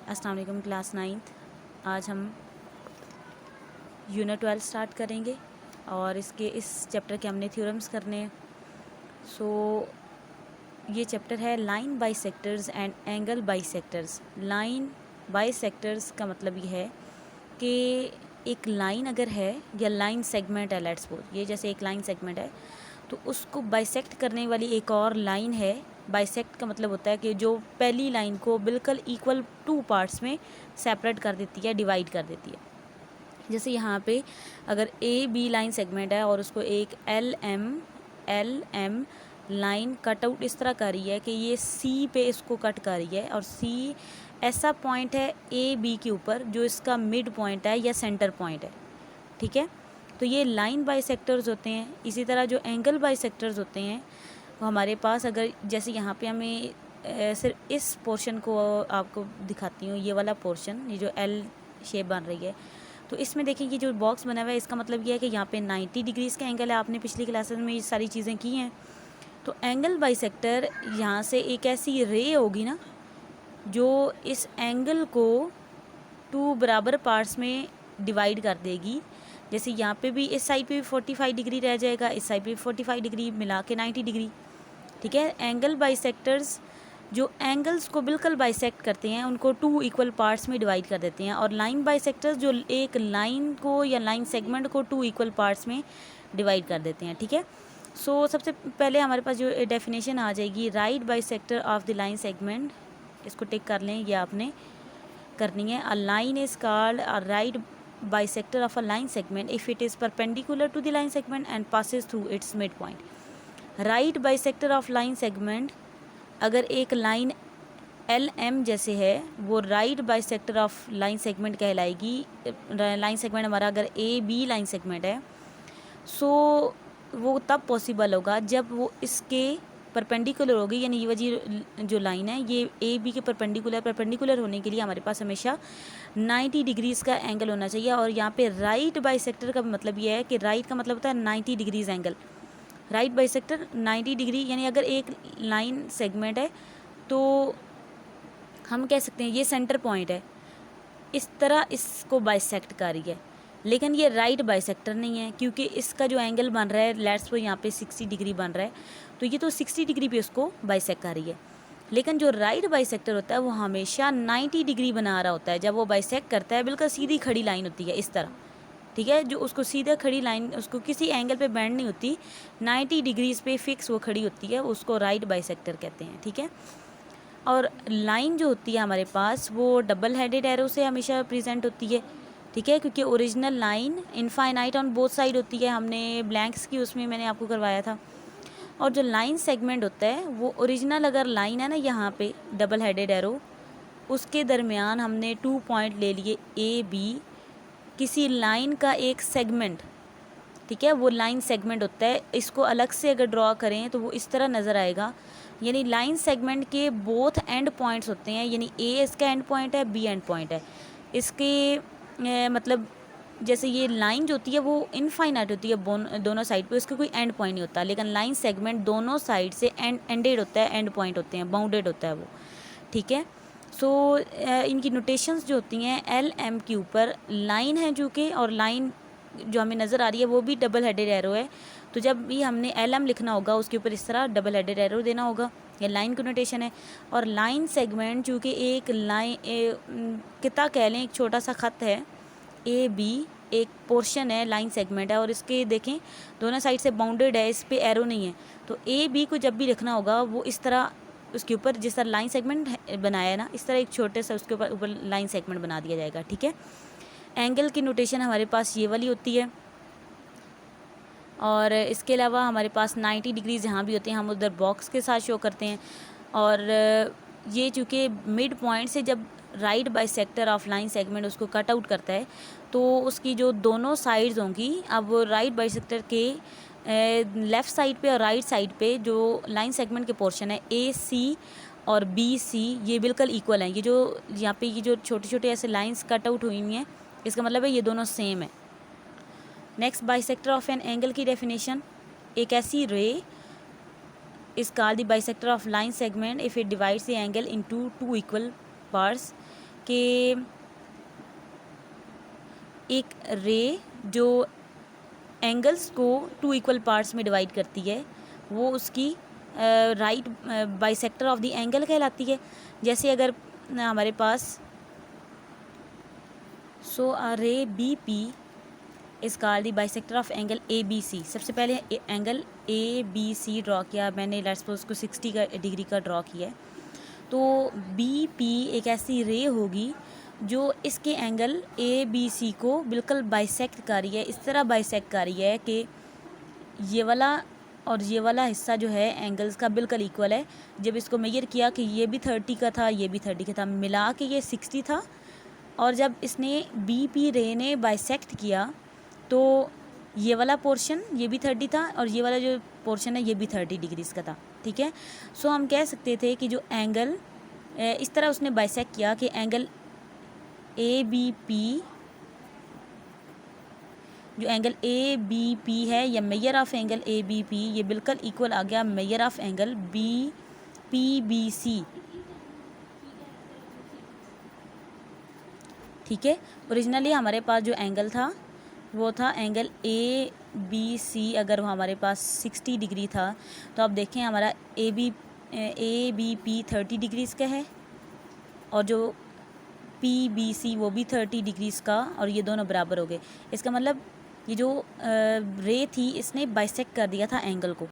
अस्सलाम वालेकुम class 9th। आज हम यूनिट 12 स्टार्ट करेंगे और इस चैप्टर के हमने थ्योरम्स करने हैं। सो ये चैप्टर है line bisectors and angle bisectors. Line bisectors का मतलब ये है कि एक लाइन अगर है या लाइन सेगमेंट है, लेट्स सपोज ये जैसे एक लाइन सेगमेंट है तो उसको बाइसेक्ट करने वाली एक और लाइन है। बाइसेक्ट का मतलब होता है कि जो पहली लाइन को बिल्कुल इक्वल 2 पार्ट्स में सेपरेट कर देती है, डिवाइड कर देती है। जैसे यहाँ पे अगर ए बी लाइन सेगमेंट है और उसको एक L M line cut out इस तरह कर रही है कि ये सी पे इसको कट कर रही है, और सी ऐसा पॉइंट है ए बी के ऊपर जो इसका मिड पॉइंट है या सेंटर पॉइंट है, ठीक है। तो ये लाइन बाइसेक्टर्स होते हैं। इसी तरह जो एंगल बाइसेक्टर्स होते हैं वो हमारे पास, अगर जैसे यहाँ पे हमें सिर्फ इस पोर्शन को आपको दिखाती हूँ, ये वाला पोर्शन, ये जो एल शेप बन रही है, तो इसमें देखिए ये जो बॉक्स बना हुआ है इसका मतलब ये है कि यहाँ पे 90 डिग्रीज़ का एंगल है। आपने पिछली क्लासेस में ये सारी चीज़ें की हैं। तो एंगल बाइसेक्टर यहाँ से एक ऐसी रे होगी ना जो इस एंगल को 2 बराबर पार्ट्स में डिवाइड कर देगी। जैसे यहाँ पे भी इस साइड पे भी 45 डिग्री रह जाएगा, इस साइड पे भी 45 डिग्री, मिला के 90 डिग्री, ठीक है। एंगल बाइसेक्टर्स जो एंगल्स को बिल्कुल बाइसेक्ट करते हैं उनको 2 इक्वल पार्ट्स में डिवाइड कर देते हैं, और लाइन बाइसेक्टर्स जो एक लाइन को या लाइन सेगमेंट को 2 इक्वल पार्ट्स में डिवाइड कर देते हैं, ठीक है। सो सबसे पहले हमारे पास जो डेफिनेशन आ जाएगी, right bisector of the line segment, इसको टिक कर लें, ये आपने करनी है। A line is called a right bisector of a line segment if it is perpendicular to the line segment and passes through its mid point. Right bisector of line segment, अगर एक line L M जैसे है वो right bisector of line segment कहलाएगी। Line segment हमारा अगर A B line segment है, सो वो तब पॉसिबल होगा जब वो इसके परपेंडिकुलर होगी, यानी ये वजह जो लाइन है ये ए बी के परपेंडिकुलर होने के लिए हमारे पास हमेशा 90 डिग्रीज़ का एंगल होना चाहिए। और यहाँ पे राइट बाइसेक्टर का मतलब ये है कि राइट का मतलब होता है 90 degrees angle. Right bisector 90 degree, यानी अगर एक लाइन सेगमेंट है तो हम कह सकते हैं ये सेंटर पॉइंट है, इस तरह इसको बाइसेक्ट कर रही है। लेकिन ये राइट बाइसेक्टर नहीं है क्योंकि इसका जो एंगल बन रहा है, लेट्स वो यहाँ पे 60 डिग्री बन रहा है, तो ये तो 60 डिग्री पे उसको बाइसेक्ट कर रही है। लेकिन जो राइट बाइसेक्टर होता है वो हमेशा 90 डिग्री बना रहा होता है। जब वो बाइसेक्ट करता है बिल्कुल सीधी खड़ी लाइन होती है इस तरह, ठीक है, जो उसको सीधा खड़ी लाइन, उसको किसी एंगल पे बेंड नहीं होती, 90 डिग्रीज पे फिक्स वो खड़ी होती है, उसको राइट बाइसेक्टर कहते हैं, ठीक है। और लाइन जो होती है हमारे पास वो डबल हेडेड एरो से हमेशा प्रेजेंट होती है, ठीक है, क्योंकि original line infinite on both side होती है। हमने ब्लैंक्स की उसमें मैंने आपको करवाया था। और जो लाइन सेगमेंट होता है वो ओरिजिनल अगर लाइन है ना यहाँ पे डबल हेडेड एरो, उसके दरमियान हमने 2 पॉइंट ले लिए ए बी, किसी लाइन का एक सेगमेंट, ठीक है, वो लाइन सेगमेंट होता है। इसको अलग से अगर ड्रॉ करें तो वो इस तरह नज़र आएगा, यानी लाइन सेगमेंट के बोथ एंड पॉइंट्स होते हैं, यानी ए इसका एंड पॉइंट है, बी एंड पॉइंट है इसके। मतलब जैसे ये लाइन जो होती है वो इनफाइनाइट होती है दोनों साइड पे, उसका कोई एंड पॉइंट नहीं होता, लेकिन लाइन सेगमेंट दोनों साइड से एंडेड होता है, एंड पॉइंट होते हैं, बाउंडेड होता है वो, ठीक है। सो इनकी नोटेशंस जो होती हैं, एल एम के ऊपर लाइन है जो कि, और लाइन जो हमें नज़र आ रही है वो भी डबल हेडेड एरो है, तो जब भी हमने एल एम लिखना होगा उसके ऊपर इस तरह डबल हेडेड एरो देना होगा, ये लाइन की नोटेशन है। और लाइन सेगमेंट चूँकि एक लाइन कितना कह लें, एक छोटा सा ख़त है, ए बी एक पोर्शन है, लाइन सेगमेंट है, और इसके देखें दोनों साइड से बाउंडेड है, इस पर एरो नहीं है, तो ए बी को जब भी लिखना होगा वो इस तरह उसके ऊपर जिस तरह लाइन सेगमेंट बनाया है ना, इस तरह एक छोटे सा उसके ऊपर लाइन सेगमेंट बना दिया जाएगा, ठीक है। एंगल की नोटेशन हमारे पास ये वाली होती है, और इसके अलावा हमारे पास 90 डिग्रीज़ यहाँ भी होते हैं, हम उधर बॉक्स के साथ शो करते हैं। और ये चूँकि मिड पॉइंट से जब right bisector of line segment उसको कट आउट करता है तो उसकी जो दोनों साइड्स होंगी, अब वो राइट बाइसेक्टर के लेफ़्ट साइड पे और राइट साइड पे जो लाइन सेगमेंट के पोर्शन है ए सी और बी सी, ये बिल्कुल इक्वल हैं। ये जो यहाँ पे ये जो छोटे छोटे ऐसे लाइंस कट आउट हुई हैं, इसका मतलब है ये दोनों सेम है। Next, bisector of an angle की डेफिनेशन, एक ऐसी रे is called the bisector of line segment if it divides the angle into 2 equal parts कि एक रे जो एंगल्स को 2 इक्वल पार्ट्स में डिवाइड करती है वो उसकी right bisector of the angle कहलाती है। जैसे अगर हमारे पास so a ray B P is called the bisector of angle A B C. सबसे पहले angle A B C draw किया मैंने, लेट्स सपोज को 60 डिग्री का ड्रॉ किया है। तो बी पी एक ऐसी रे होगी जो इसके एंगल ए बी सी को बिल्कुल बाइसेक्ट कर रही है, इस तरह बाइसेक्ट कर रही है कि ये वाला और ये वाला हिस्सा जो है एंगल्स का बिल्कुल इक्वल है। जब इसको मेजर किया कि ये भी 30 का था, ये भी 30 का था, मिला के ये 60 था। और जब इसने बी पी रे ने बाइसेक्ट किया तो ये वाला पोर्शन ये भी 30 था और ये वाला जो पोर्शन है ये भी 30 डिग्रीज़ का था। ठीक है, सो हम कह सकते थे कि जो एंगल इस तरह उसने बाइसेक्ट किया कि एंगल ए बी पी, जो एंगल ए बी पी है या measure of angle A B P, ये बिल्कुल इक्वल आ गया measure of angle B P B C. ठीक है, ओरिजिनली हमारे पास जो एंगल था वो था एंगल ए बी सी। अगर वो हमारे पास 60 डिग्री था तो आप देखें हमारा ए बी पी 30 डिग्रीज़ का है और जो पी बी सी वो भी 30 डिग्रीज़ का, और ये दोनों बराबर हो गए। इसका मतलब ये जो रे थी इसने बाइसेक्ट कर दिया था एंगल को।